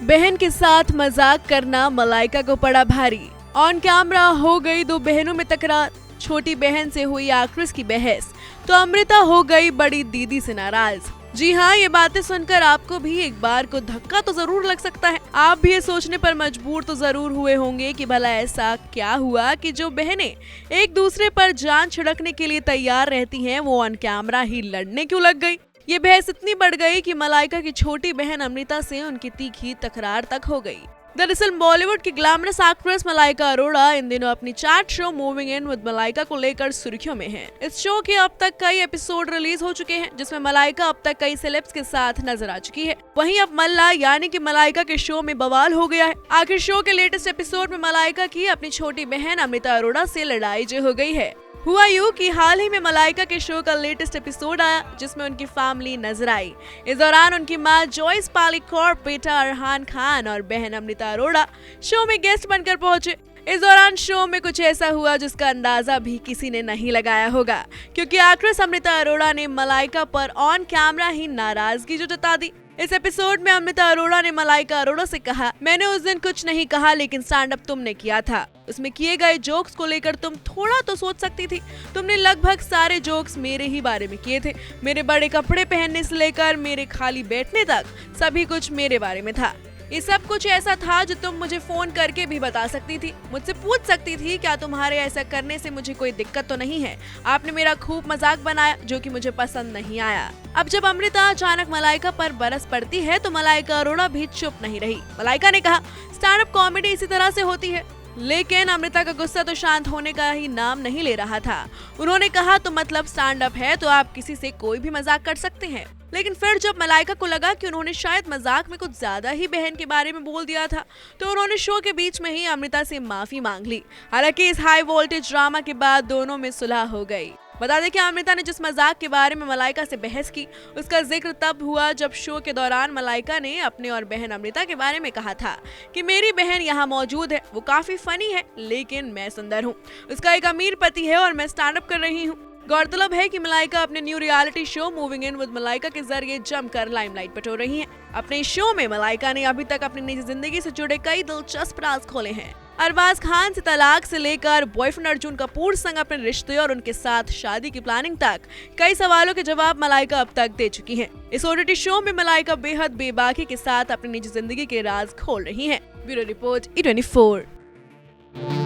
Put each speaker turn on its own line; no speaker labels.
बहन के साथ मजाक करना मलाइका को पड़ा भारी। ऑन कैमरा हो गई दो बहनों में तकरार। छोटी बहन से हुई एक्ट्रेस की बहस तो अमृता हो गई बड़ी दीदी से नाराज। जी हाँ, ये बातें सुनकर आपको भी एक बार को धक्का तो जरूर लग सकता है। आप भी ये सोचने पर मजबूर तो जरूर हुए होंगे कि भला ऐसा क्या हुआ कि जो बहनें एक दूसरे पर जान छिड़कने के लिए तैयार रहती हैं, वो ऑन कैमरा ही लड़ने क्यों लग गई। ये बहस इतनी बढ़ गई कि मलाइका की छोटी बहन अमृता से उनकी तीखी तकरार तक हो गई। दरअसल बॉलीवुड की ग्लैमरस एक्ट्रेस मलाइका अरोड़ा इन दिनों अपनी chat show moving in with Malaika को लेकर सुर्खियों में है। इस शो के अब तक कई एपिसोड रिलीज हो चुके हैं, जिसमें मलाइका अब तक कई सेलेब्स के साथ नजर आ चुकी है। वहीं अब मल्ला यानी कि मलाइका के शो में बवाल हो गया है। आखिर शो के लेटेस्ट एपिसोड में मलाइका की अपनी छोटी बहन अमृता अरोड़ा से लड़ाई जो हो गई है। हुआ यूं कि हाल ही में मलाइका के शो का लेटेस्ट एपिसोड आया, जिसमें उनकी फैमिली नजर आई। इस दौरान उनकी मां जॉयस पालीकौर, बेटा अरहान खान और बहन अमृता अरोड़ा शो में गेस्ट बनकर पहुंचे। इस दौरान शो में कुछ ऐसा हुआ जिसका अंदाजा भी किसी ने नहीं लगाया होगा, क्योंकि एक्ट्रेस अमृता अरोड़ा ने मलाइका पर ऑन कैमरा ही नाराजगी जो जता दी। इस एपिसोड में अमृता अरोड़ा ने मलाइका अरोड़ा से कहा, मैंने उस दिन कुछ नहीं कहा, लेकिन स्टैंड अप तुमने किया था। उसमें किए गए जोक्स को लेकर तुम थोड़ा तो सोच सकती थी। तुमने लगभग सारे जोक्स मेरे ही बारे में किए थे। मेरे बड़े कपड़े पहनने से लेकर मेरे खाली बैठने तक सभी कुछ मेरे बारे में था। ये सब कुछ ऐसा था जो तुम मुझे फोन करके भी बता सकती थी। मुझसे पूछ सकती थी, क्या तुम्हारे ऐसा करने से मुझे कोई दिक्कत तो नहीं है। आपने मेरा खूब मजाक बनाया, जो कि मुझे पसंद नहीं आया। अब जब अमृता अचानक मलाइका पर बरस पड़ती है तो मलाइका अरोड़ा भी चुप नहीं रही। मलाइका ने कहा, स्टैंड अप कॉमेडी इसी तरह से होती है। लेकिन अमृता का गुस्सा तो शांत होने का ही नाम नहीं ले रहा था। उन्होंने कहा, तो मतलब स्टैंड अप है तो आप किसी से कोई भी मजाक कर सकते हैं। लेकिन फिर जब मलाइका को लगा कि उन्होंने शायद मजाक में कुछ ज्यादा ही बहन के बारे में बोल दिया था, तो उन्होंने शो के बीच में ही अमृता से माफी मांग ली। हालांकि इस हाई वोल्टेज ड्रामा के बाद दोनों में सुलह हो गई। बता दें कि अमृता ने जिस मजाक के बारे में मलाइका से बहस की, उसका जिक्र तब हुआ जब शो के दौरान मलाइका ने अपने और बहन अमृता के बारे में कहा था कि मेरी बहन यहाँ मौजूद है, वो काफी फनी है, लेकिन मैं सुंदर हूँ, उसका एक अमीर पति है और मैं स्टैंड अप कर रही हूँ। गौरतलब है कि मलाइका अपने new reality show moving in with Malaika के जरिए जमकर लाइमलाइट बटोर रही हैं। अपने शो में मलाइका ने अभी तक अपनी निजी जिंदगी से जुड़े कई दिलचस्प राज खोले हैं। अरबाज खान से तलाक से लेकर बॉयफ्रेंड अर्जुन कपूर संग अपने रिश्ते और उनके साथ शादी की प्लानिंग तक कई सवालों के जवाब मलाइका अब तक दे चुकी हैं। इस ओटीटी शो में मलाइका बेहद बेबाकी के साथ अपनी निजी जिंदगी के राज खोल रही हैं। Bureau report E24।